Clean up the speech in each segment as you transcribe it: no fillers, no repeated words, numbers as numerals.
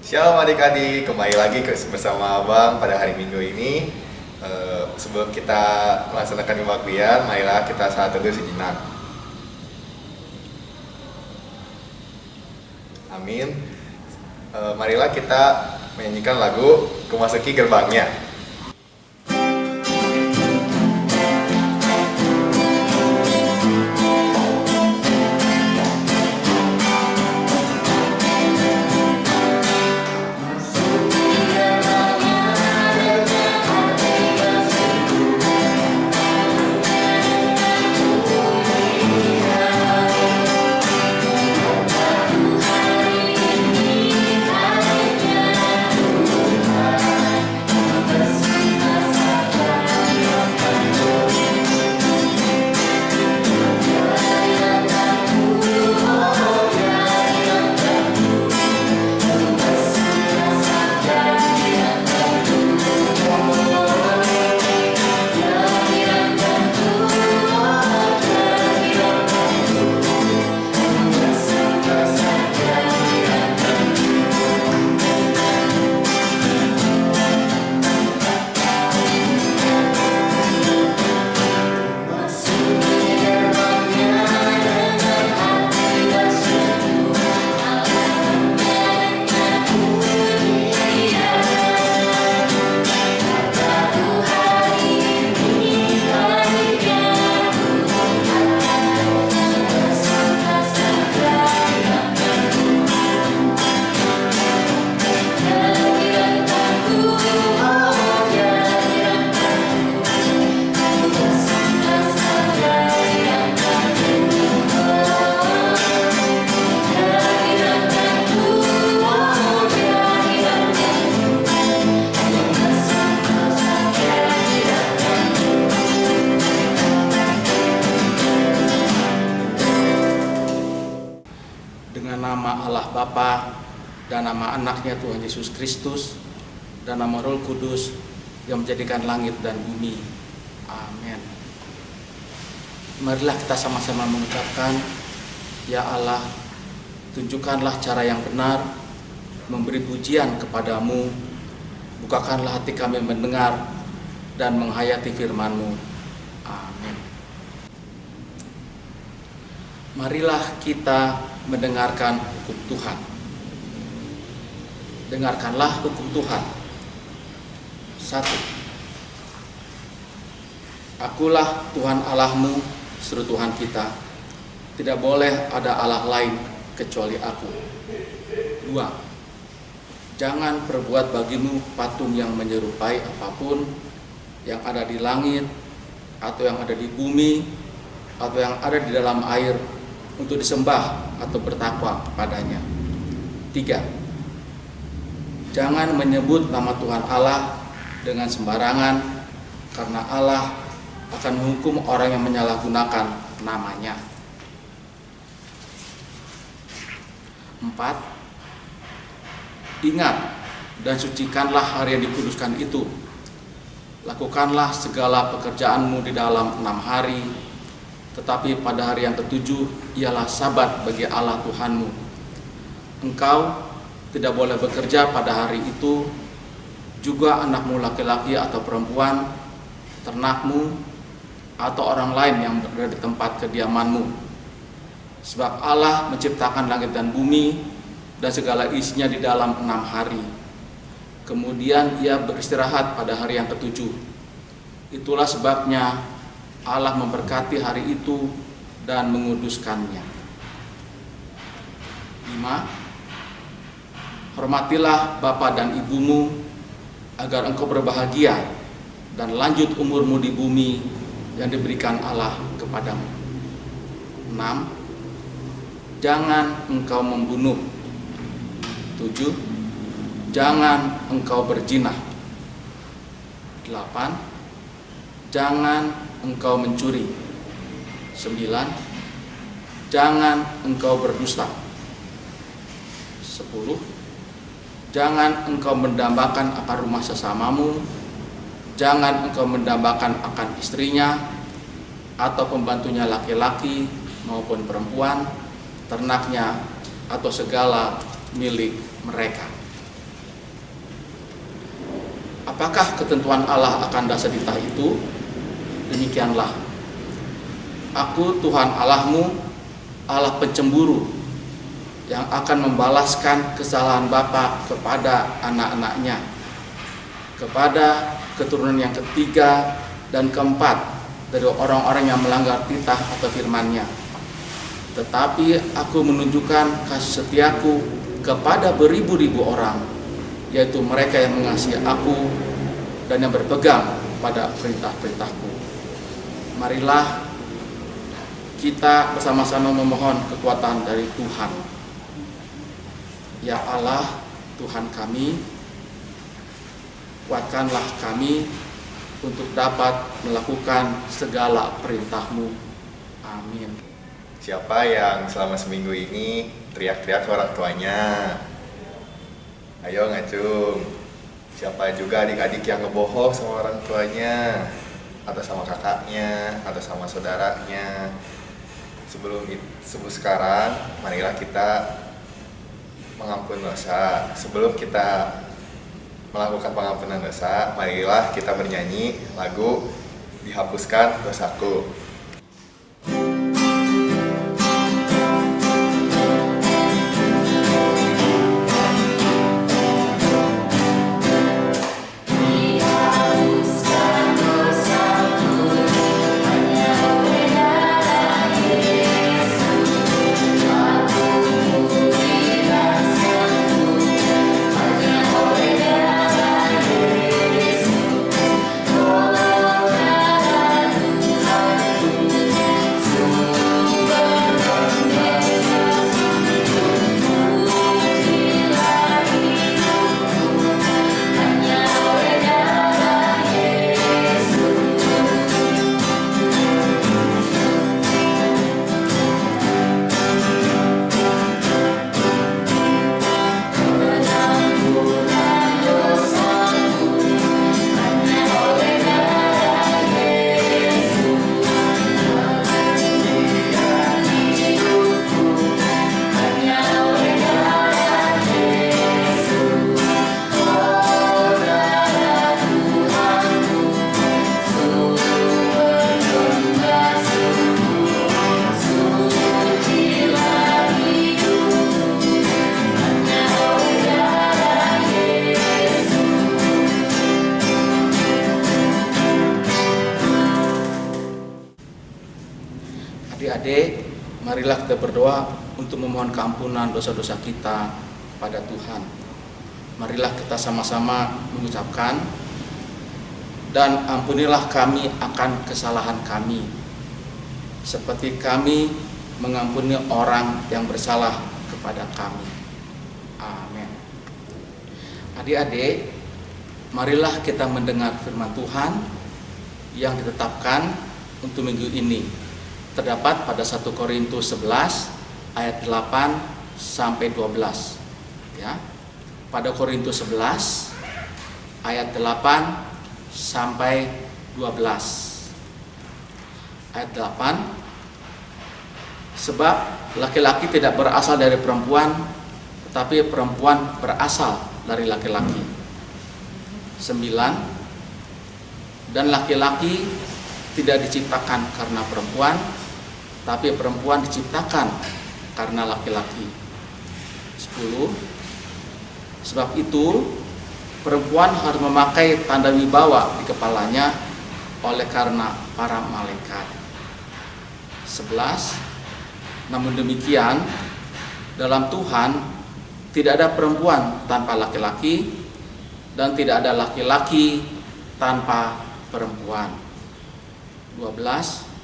Shalom adik-adik, kembali lagi bersama Abang pada hari Minggu ini. Sebelum kita melaksanakan kebaktian, marilah kita saat teduh sejenak. Amin. Marilah kita menyanyikan lagu "Kumasuki Gerbangnya". Dengan nama Allah Bapa dan nama anaknya Tuhan Yesus Kristus dan nama Roh Kudus yang menjadikan langit dan bumi. Amin. Marilah kita sama-sama mengucapkan, ya Allah, tunjukkanlah cara yang benar, memberi pujian kepadamu, bukakanlah hati kami mendengar dan menghayati firman-Mu. Amin. Marilah kita mendengarkan hukum Tuhan. Dengarkanlah hukum Tuhan. 1. Akulah Tuhan Allahmu, seru Tuhan kita. Tidak boleh ada Allah lain kecuali aku. 2. Jangan perbuat bagimu patung yang menyerupai apapun yang ada di langit, atau yang ada di bumi, atau yang ada di dalam air, untuk disembah atau bertakwa kepadanya. 3. Jangan menyebut nama Tuhan Allah dengan sembarangan, karena Allah akan menghukum orang yang menyalahgunakan namanya. 4. Ingat dan sucikanlah hari yang dikuduskan itu. Lakukanlah segala pekerjaanmu di dalam 6 hari, tetapi pada hari yang ketujuh ialah Sabat bagi Allah Tuhanmu. Engkau tidak boleh bekerja pada hari itu, juga anakmu laki-laki atau perempuan, ternakmu, atau orang lain yang berada di tempat kediamanmu. Sebab Allah menciptakan langit dan bumi dan segala isinya di dalam 6 hari. Kemudian ia beristirahat pada hari yang ketujuh. Itulah sebabnya Allah memberkati hari itu dan menguduskannya. 5. Hormatilah bapa dan ibumu, agar engkau berbahagia dan lanjut umurmu di bumi yang diberikan Allah kepadamu. 6. Jangan engkau membunuh. 7. Jangan engkau berzina. 8. Jangan engkau mencuri. 9. Jangan engkau berdusta. 10. Jangan engkau mendambakan akan rumah sesamamu. Jangan engkau mendambakan akan istrinya, atau pembantunya laki-laki maupun perempuan, ternaknya, atau segala milik mereka. Apakah ketentuan Allah akan dasar titah itu? Demikianlah. Aku Tuhan Allahmu, Allah pencemburu, yang akan membalaskan kesalahan bapa kepada anak-anaknya, kepada keturunan yang ketiga dan keempat dari orang-orang yang melanggar titah atau firman-Nya. Tetapi aku menunjukkan kasih setiaku kepada beribu-ribu orang, yaitu mereka yang mengasihi aku dan yang berpegang pada perintah-perintahku. Marilah kita bersama-sama memohon kekuatan dari Tuhan. Ya Allah, Tuhan kami, kuatkanlah kami untuk dapat melakukan segala perintah-Mu. Amin. Siapa yang selama seminggu ini teriak-teriak ke orang tuanya? Ayo ngacung. Siapa juga adik-adik yang ngebohong sama orang tuanya, atau sama kakaknya, atau sama saudaranya? Sebelum sekarang, marilah kita mengampuni dosa. Sebelum kita melakukan pengampunan dosa, marilah kita bernyanyi lagu "Dihapuskan Dosaku". Adik-adik, marilah kita berdoa untuk memohon keampunan dosa-dosa kita kepada Tuhan. Marilah kita sama-sama mengucapkan, dan ampunilah kami akan kesalahan kami, seperti kami mengampuni orang yang bersalah kepada kami. Amin. Adik-adik, marilah kita mendengar firman Tuhan yang ditetapkan untuk minggu ini. Terdapat pada 1 Korintus 11 ayat 8 sampai 12. Ya. Pada Korintus 11 ayat 8 sampai 12. Ayat 8. Sebab laki-laki tidak berasal dari perempuan, tetapi perempuan berasal dari laki-laki. 9. Dan laki-laki tidak diciptakan karena perempuan, tapi perempuan diciptakan karena laki-laki. 10. Sebab itu perempuan harus memakai tanda wibawa di kepalanya oleh karena para malaikat. 11. Namun demikian, dalam Tuhan tidak ada perempuan tanpa laki-laki, dan tidak ada laki-laki tanpa perempuan. 12.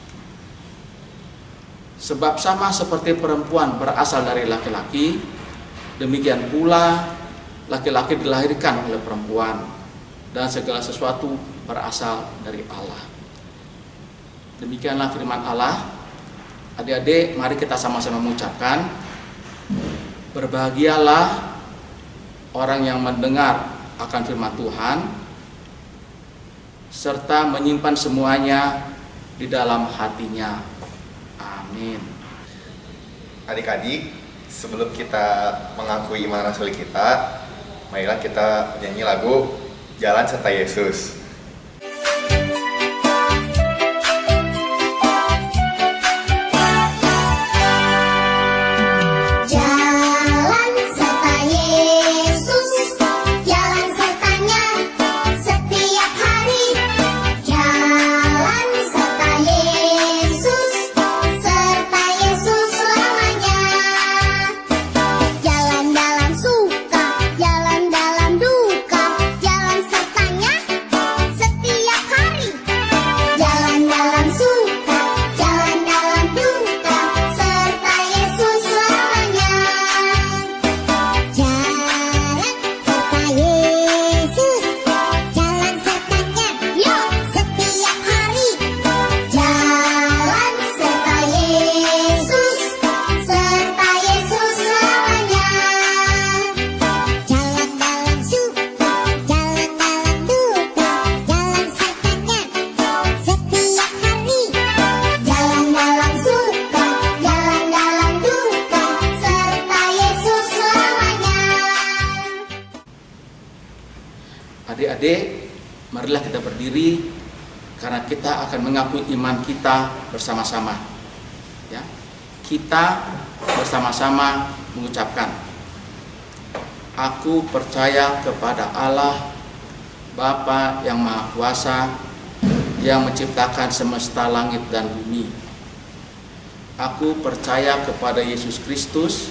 Sebab sama seperti perempuan berasal dari laki-laki, demikian pula laki-laki dilahirkan oleh perempuan, dan segala sesuatu berasal dari Allah. Demikianlah firman Allah. Adik-adik, mari kita sama-sama mengucapkan, berbahagialah orang yang mendengar akan firman Tuhan, serta menyimpan semuanya di dalam hatinya. Amin. Adik-adik, sebelum kita mengakui iman rasuli kita, marilah kita menyanyi lagu jalan serta Yesus. Adik-adik, marilah kita berdiri karena kita akan mengakui iman kita bersama-sama. Ya, kita bersama-sama mengucapkan, aku percaya kepada Allah, Bapa yang Maha Kuasa, yang menciptakan semesta langit dan bumi. Aku percaya kepada Yesus Kristus,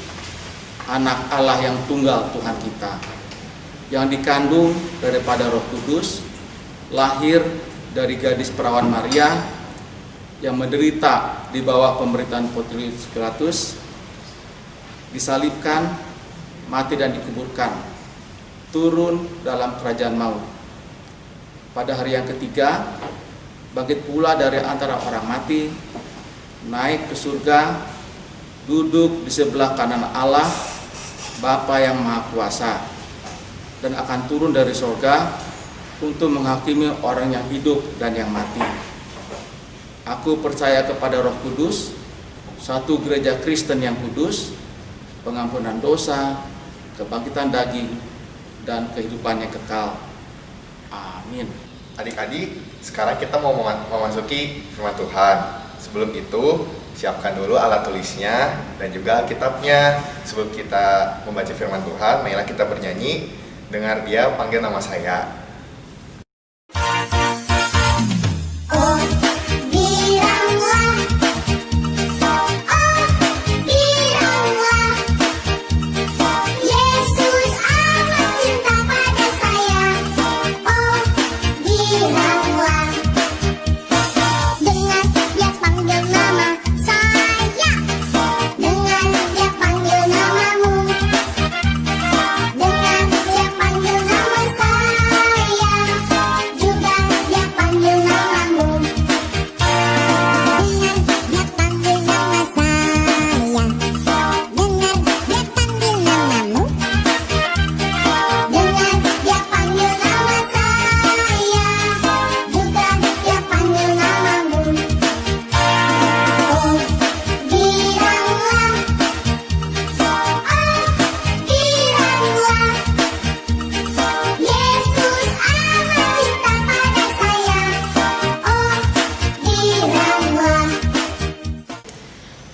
Anak Allah yang tunggal Tuhan kita, yang dikandung daripada Roh Kudus, lahir dari gadis perawan Maria, yang menderita di bawah pemerintahan Pontius Pilatus, disalibkan, mati dan dikuburkan, turun dalam kerajaan maut. Pada hari yang ketiga, bangkit pula dari antara orang mati, naik ke surga, duduk di sebelah kanan Allah, Bapa yang Maha Kuasa, dan akan turun dari surga untuk menghakimi orang yang hidup dan yang mati. Aku percaya kepada Roh Kudus, satu gereja Kristen yang kudus, pengampunan dosa, kebangkitan daging, dan kehidupan yang kekal. Amin. Adik-adik, sekarang kita mau memasuki firman Tuhan. Sebelum itu, siapkan dulu alat tulisnya dan juga kitabnya. Sebelum kita membaca firman Tuhan, marilah kita bernyanyi, dengar dia panggil nama saya.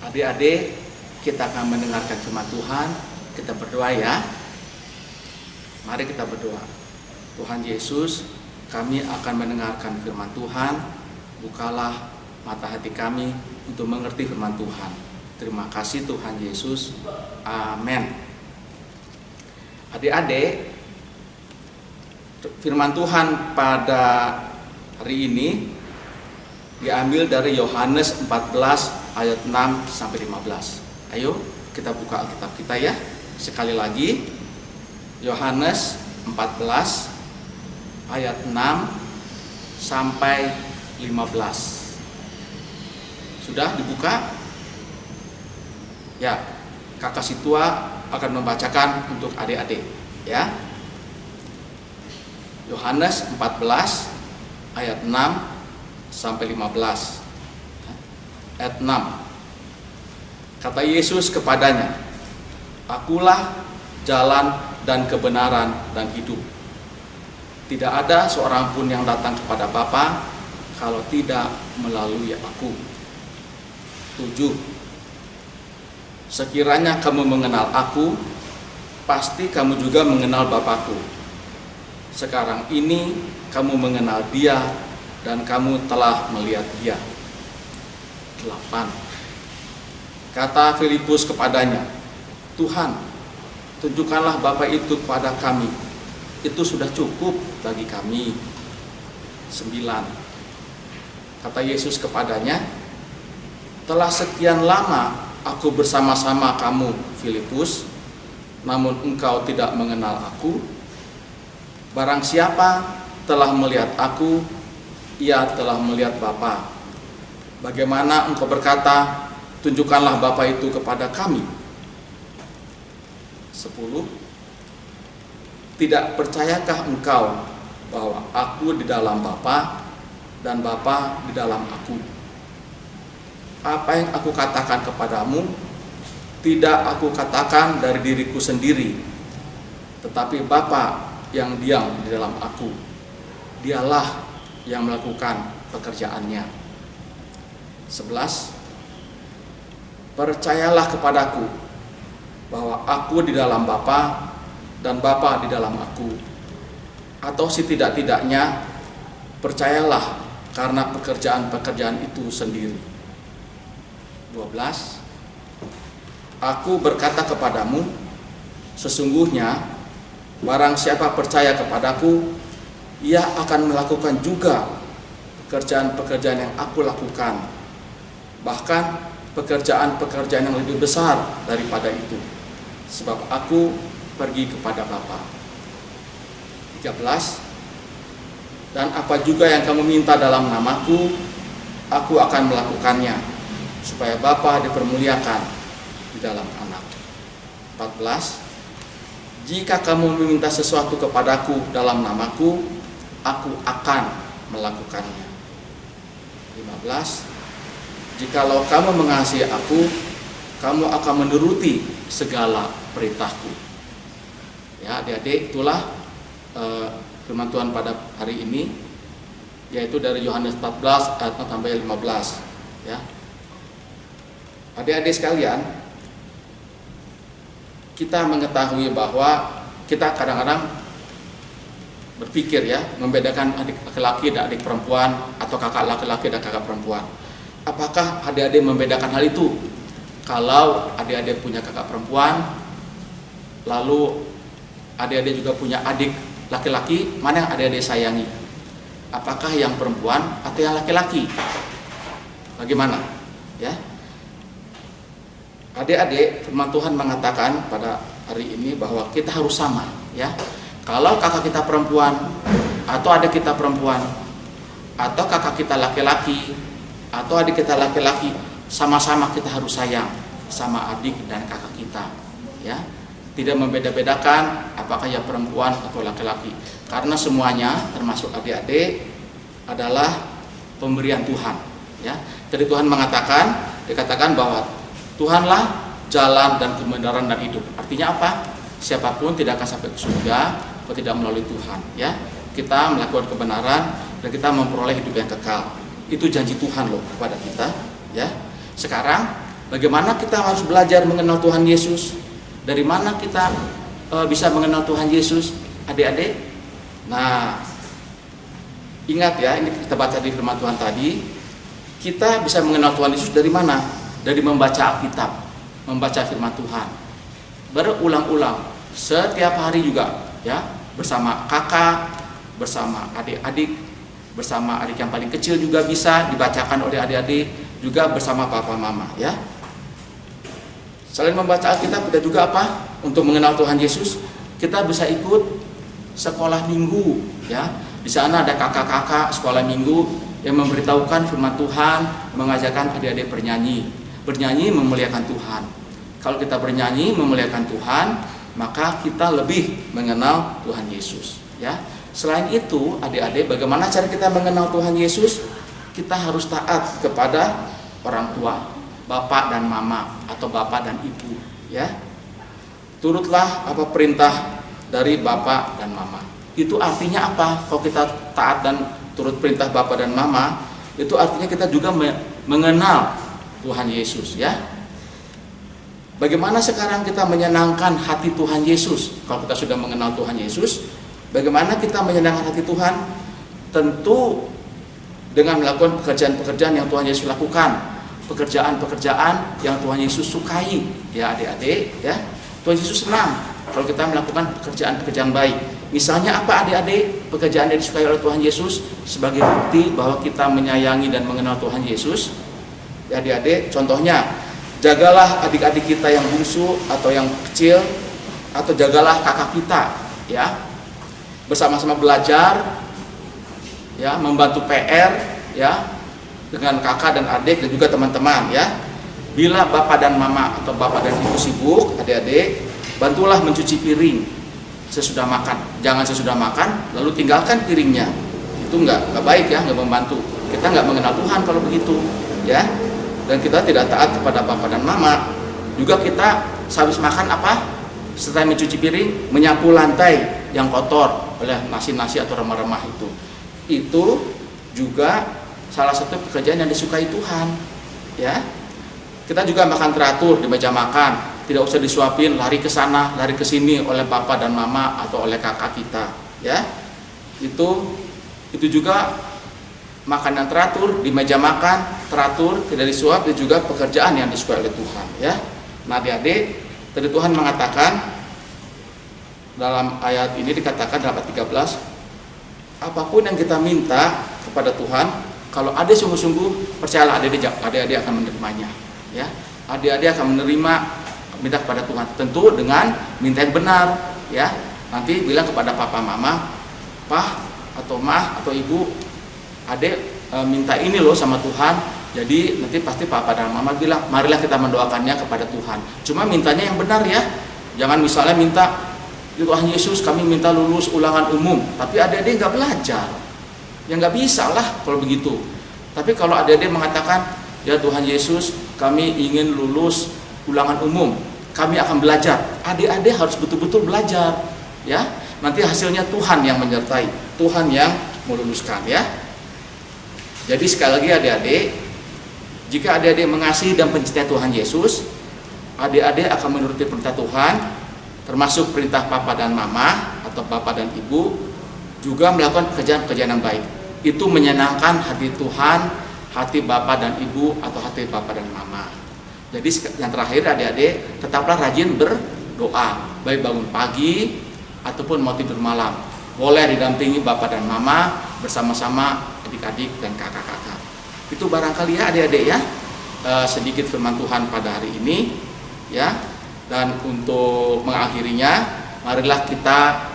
Adik-adik, kita akan mendengarkan firman Tuhan. Kita berdoa ya. Mari kita berdoa. Tuhan Yesus, kami akan mendengarkan firman Tuhan. Bukalah mata hati kami untuk mengerti firman Tuhan. Terima kasih Tuhan Yesus. Amin. Adik-adik, firman Tuhan pada hari ini diambil dari Yohanes 14 ayat 6 sampai 15. Ayo kita buka Alkitab kita ya. Sekali lagi, Yohanes 14 ayat 6 sampai 15. Sudah dibuka? Ya, kakak Situa akan membacakan untuk adik-adik ya. Yohanes 14 ayat 6 sampai 15. Ayat 6. Kata Yesus kepadanya, "Akulah jalan dan kebenaran dan hidup. Tidak ada seorang pun yang datang kepada Bapa kalau tidak melalui aku. 7. Sekiranya kamu mengenal aku, pasti kamu juga mengenal Bapakku. Sekarang ini kamu mengenal Dia dan kamu telah melihat Dia. 8. Kata Filipus kepadanya, Tuhan, tunjukkanlah Bapa itu kepada kami. Itu sudah cukup bagi kami. 9. Kata Yesus kepadanya, telah sekian lama aku bersama-sama kamu, Filipus, namun engkau tidak mengenal aku. Barang siapa telah melihat aku, ia telah melihat Bapa. Bagaimana engkau berkata, tunjukkanlah Bapa itu kepada kami? 10. Tidak percayakah engkau bahwa aku di dalam Bapa dan Bapa di dalam aku? Apa yang aku katakan kepadamu, tidak aku katakan dari diriku sendiri, tetapi Bapa yang diam di dalam aku, Dialah yang melakukan pekerjaannya. 11. Percayalah kepadaku bahwa aku di dalam Bapa dan Bapa di dalam aku, atau setidak-tidaknya percayalah karena pekerjaan-pekerjaan itu sendiri. 12. Aku berkata kepadamu, sesungguhnya barang siapa percaya kepadaku, ia akan melakukan juga pekerjaan-pekerjaan yang aku lakukan, bahkan pekerjaan-pekerjaan yang lebih besar daripada itu, sebab aku pergi kepada Bapa. 13. Dan apa juga yang kamu minta dalam namaku, aku akan melakukannya, supaya Bapa dipermuliakan di dalam Anak. 14. Jika kamu meminta sesuatu kepadaku dalam namaku, aku akan melakukannya. 15. Jikalau kamu mengasihi aku, kamu akan menuruti segala perintahku. Ya, adik-adik, itulah firman Tuhan pada hari ini, yaitu dari Yohanes 14 ayat 4 sampai 15. Ya. Adik-adik sekalian, kita mengetahui bahwa kita kadang-kadang berpikir ya, membedakan adik laki-laki dan adik perempuan, atau kakak laki-laki dan kakak perempuan. Apakah adik-adik membedakan hal itu? Kalau adik-adik punya kakak perempuan, lalu adik-adik juga punya adik laki-laki, mana yang adik-adik sayangi? Apakah yang perempuan atau yang laki-laki? Bagaimana? Ya. Adik-adik, firman Tuhan mengatakan pada hari ini bahwa kita harus sama, ya. Kalau kakak kita perempuan atau adik kita perempuan atau kakak kita laki-laki atau adik kita laki-laki, sama-sama kita harus sayang sama adik dan kakak kita, ya. Tidak membeda-bedakan apakah ya perempuan atau laki-laki, karena semuanya termasuk adik-adik adalah pemberian Tuhan, ya. Jadi Tuhan dikatakan bahwa Tuhanlah jalan dan kebenaran dan hidup. Artinya apa? Siapapun tidak akan sampai ke surga kalau tidak melalui Tuhan, ya. Kita melakukan kebenaran dan kita memperoleh hidup yang kekal. Itu janji Tuhan loh kepada kita, ya. Sekarang bagaimana kita harus belajar mengenal Tuhan Yesus? Dari mana kita bisa mengenal Tuhan Yesus, adik-adik? Nah, ingat ya, ini kita baca di firman Tuhan tadi, kita bisa mengenal Tuhan Yesus dari mana? Dari membaca Alkitab, membaca firman Tuhan, berulang-ulang, setiap hari juga, ya, bersama kakak, bersama adik-adik, bersama adik yang paling kecil juga bisa dibacakan oleh adik-adik, juga bersama papa mama, ya. Selain membaca Alkitab, kita juga apa? Untuk mengenal Tuhan Yesus, kita bisa ikut sekolah minggu, ya. Di sana ada kakak-kakak sekolah minggu yang memberitahukan firman Tuhan, mengajarkan adik-adik bernyanyi memuliakan Tuhan. Kalau kita bernyanyi memuliakan Tuhan, maka kita lebih mengenal Tuhan Yesus, ya. Selain itu, adik-adik, bagaimana cara kita mengenal Tuhan Yesus? Kita harus taat kepada orang tua, bapak dan mama, atau bapak dan ibu, ya. Turutlah apa perintah dari bapak dan mama. Itu artinya apa? Kalau kita taat dan turut perintah Bapa dan Mama, itu artinya kita juga mengenal Tuhan Yesus, ya. Bagaimana sekarang kita menyenangkan hati Tuhan Yesus? Kalau kita sudah mengenal Tuhan Yesus, bagaimana kita menyenangkan hati Tuhan? Tentu dengan melakukan pekerjaan-pekerjaan yang Tuhan Yesus lakukan, pekerjaan-pekerjaan yang Tuhan Yesus sukai, ya adik-adik, ya. Tuhan Yesus senang kalau kita melakukan pekerjaan-pekerjaan baik. Misalnya apa adik-adik? Pekerjaan yang disukai oleh Tuhan Yesus sebagai bukti bahwa kita menyayangi dan mengenal Tuhan Yesus. Ya adik-adik, contohnya jagalah adik-adik kita yang bungsu atau yang kecil, atau jagalah kakak kita, ya. Bersama-sama belajar, ya, membantu PR, ya, dengan kakak dan adik dan juga teman-teman, ya. Bila bapak dan mama atau bapak dan ibu sibuk, adik-adik, bantulah mencuci piring sesudah makan. Jangan sesudah makan lalu tinggalkan piringnya. Itu nggak baik, ya, nggak membantu. Kita nggak mengenal Tuhan kalau begitu, ya. Dan kita tidak taat kepada bapak dan mama. Juga kita sehabis makan apa? Setelah mencuci piring, menyapu lantai yang kotor oleh nasi-nasi atau remah-remah itu. Itu juga salah satu pekerjaan yang disukai Tuhan, ya. Kita juga makan teratur di meja makan, tidak usah disuapin lari ke sana, lari ke sini oleh bapak dan mama atau oleh kakak kita, ya. Itu juga makan yang teratur di meja makan, teratur, tidak disuap, itu juga pekerjaan yang disukai oleh Tuhan, ya. Nah, adik-adik, tadi Tuhan mengatakan dalam ayat ini, dikatakan dalam ayat 13, apapun yang kita minta kepada Tuhan, kalau ada sungguh-sungguh, percayalah adik-adik akan menerimanya, ya. Adik-adik akan menerima minta kepada Tuhan, tentu dengan minta yang benar, ya. Nanti bilang kepada papa mama, Pah atau Mah atau Ibu, adik minta ini loh sama Tuhan. Jadi nanti pasti papa dan mama bilang, marilah kita mendoakannya kepada Tuhan. Cuma mintanya yang benar, ya. Jangan misalnya minta, Tuhan Yesus kami minta lulus ulangan umum, tapi adik-adik nggak belajar, ya nggak bisa lah kalau begitu. Tapi kalau adik-adik mengatakan, ya Tuhan Yesus kami ingin lulus ulangan umum, kami akan belajar, adik-adik harus betul-betul belajar, ya. Nanti hasilnya Tuhan yang menyertai, Tuhan yang meluluskan, ya. Jadi sekali lagi adik-adik, jika adik-adik mengasihi dan mencintai Tuhan Yesus, adik-adik akan menuruti perintah Tuhan, termasuk perintah papa dan mama atau bapak dan ibu, juga melakukan pekerjaan-pekerjaan yang baik. Itu menyenangkan hati Tuhan, hati bapak dan ibu atau hati bapak dan mama. Jadi yang terakhir adik-adik, tetaplah rajin berdoa, baik bangun pagi ataupun mau tidur malam. Boleh didampingi bapak dan mama bersama-sama adik-adik dan kakak-kakak. Itu barangkali, ya adik-adik, ya, sedikit firman Tuhan pada hari ini, ya. Dan untuk mengakhirinya, marilah kita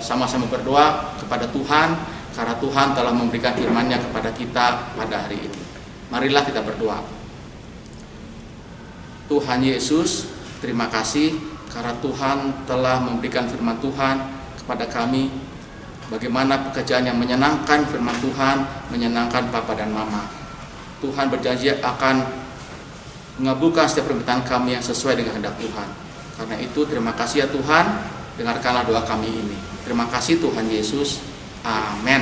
sama-sama berdoa kepada Tuhan, karena Tuhan telah memberikan firman-Nya kepada kita pada hari ini. Marilah kita berdoa. Tuhan Yesus, terima kasih karena Tuhan telah memberikan firman Tuhan kepada kami, bagaimana pekerjaan yang menyenangkan firman Tuhan, menyenangkan Papa dan Mama. Tuhan berjanji akan mengabulkan setiap permintaan kami yang sesuai dengan kehendak Tuhan. Karena itu terima kasih ya Tuhan, dengarkanlah doa kami ini. Terima kasih Tuhan Yesus. Amin.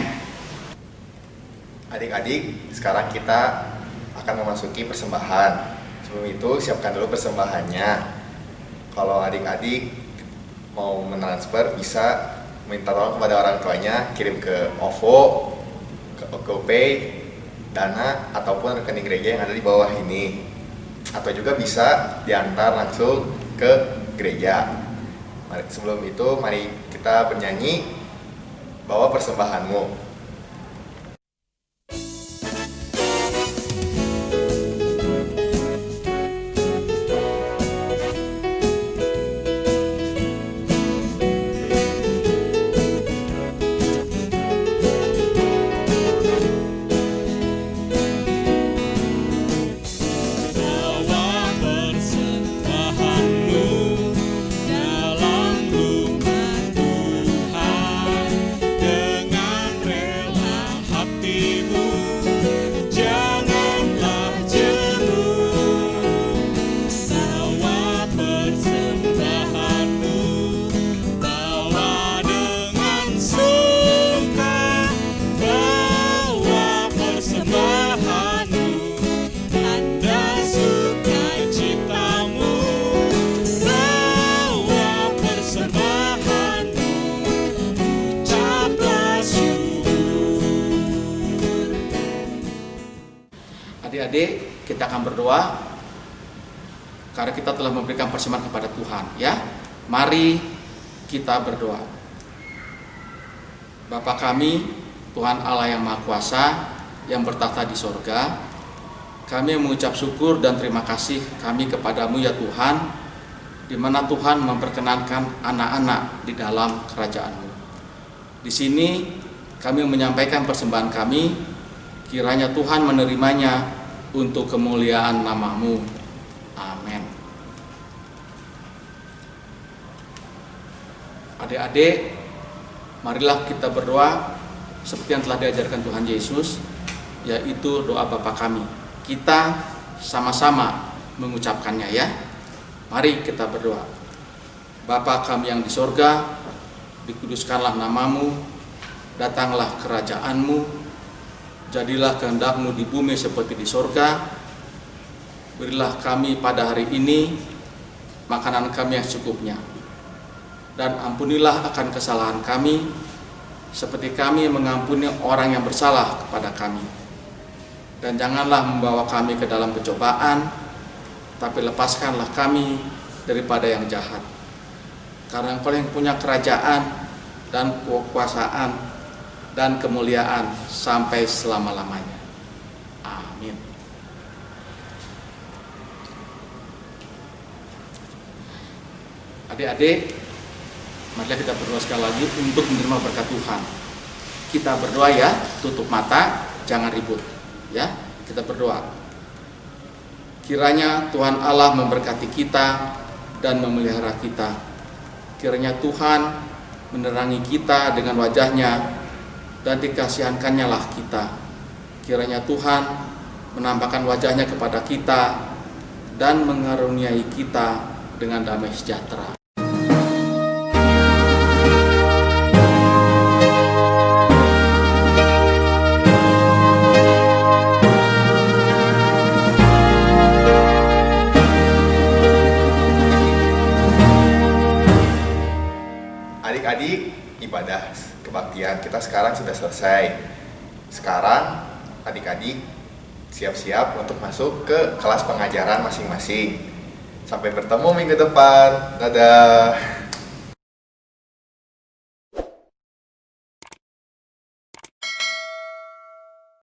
Adik-adik, sekarang kita akan memasuki persembahan. Sebelum itu siapkan dulu persembahannya. Kalau adik-adik mau mentransfer, bisa minta tolong kepada orang tuanya, kirim ke OVO, ke GoPay, Dana, ataupun rekening gereja yang ada di bawah ini. Atau juga bisa diantar langsung ke gereja. Sebelum itu mari kita bernyanyi Bawa Persembahanmu. Dalam rumah Tuhan dengan Adik-adik, kita akan berdoa karena kita telah memberikan persembahan kepada Tuhan, ya. Mari kita berdoa. Bapa kami, Tuhan Allah yang Maha Kuasa, yang bertahta di sorga, kami mengucap syukur dan terima kasih kami kepadamu ya Tuhan, di mana Tuhan memperkenankan anak-anak di dalam kerajaan-Mu. Di sini kami menyampaikan persembahan kami, kiranya Tuhan menerimanya untuk kemuliaan nama-Mu. Amin. Adik-adik, marilah kita berdoa seperti yang telah diajarkan Tuhan Yesus, yaitu doa Bapa kami. Kita sama-sama mengucapkannya, ya. Mari kita berdoa. Bapa kami yang di sorga, dikuduskanlah nama-Mu, datanglah kerajaan-Mu, jadilah kehendak-Mu di bumi seperti di sorga. Berilah kami pada hari ini makanan kami yang secukupnya, dan ampunilah akan kesalahan kami, seperti kami mengampuni orang yang bersalah kepada kami. Dan janganlah membawa kami ke dalam pencobaan, tapi lepaskanlah kami daripada yang jahat. Karena Engkau yang punya kerajaan dan kekuasaan dan kemuliaan sampai selama-lamanya. Amin. Adik-adik, marilah kita berdoa sekali lagi untuk menerima berkat Tuhan. Kita berdoa, ya, tutup mata, jangan ribut, ya. Kita berdoa. Kiranya Tuhan Allah memberkati kita dan memelihara kita. Kiranya Tuhan menerangi kita dengan wajah-Nya dan dikasihankannya lah kita. Kiranya Tuhan menampakkan wajah-Nya kepada kita dan mengaruniai kita dengan damai sejahtera. Adik-adik, ibadah kebaktian kita sekarang sudah selesai. Sekarang adik-adik siap-siap untuk masuk ke kelas pengajaran masing-masing. Sampai bertemu minggu depan. Dadah.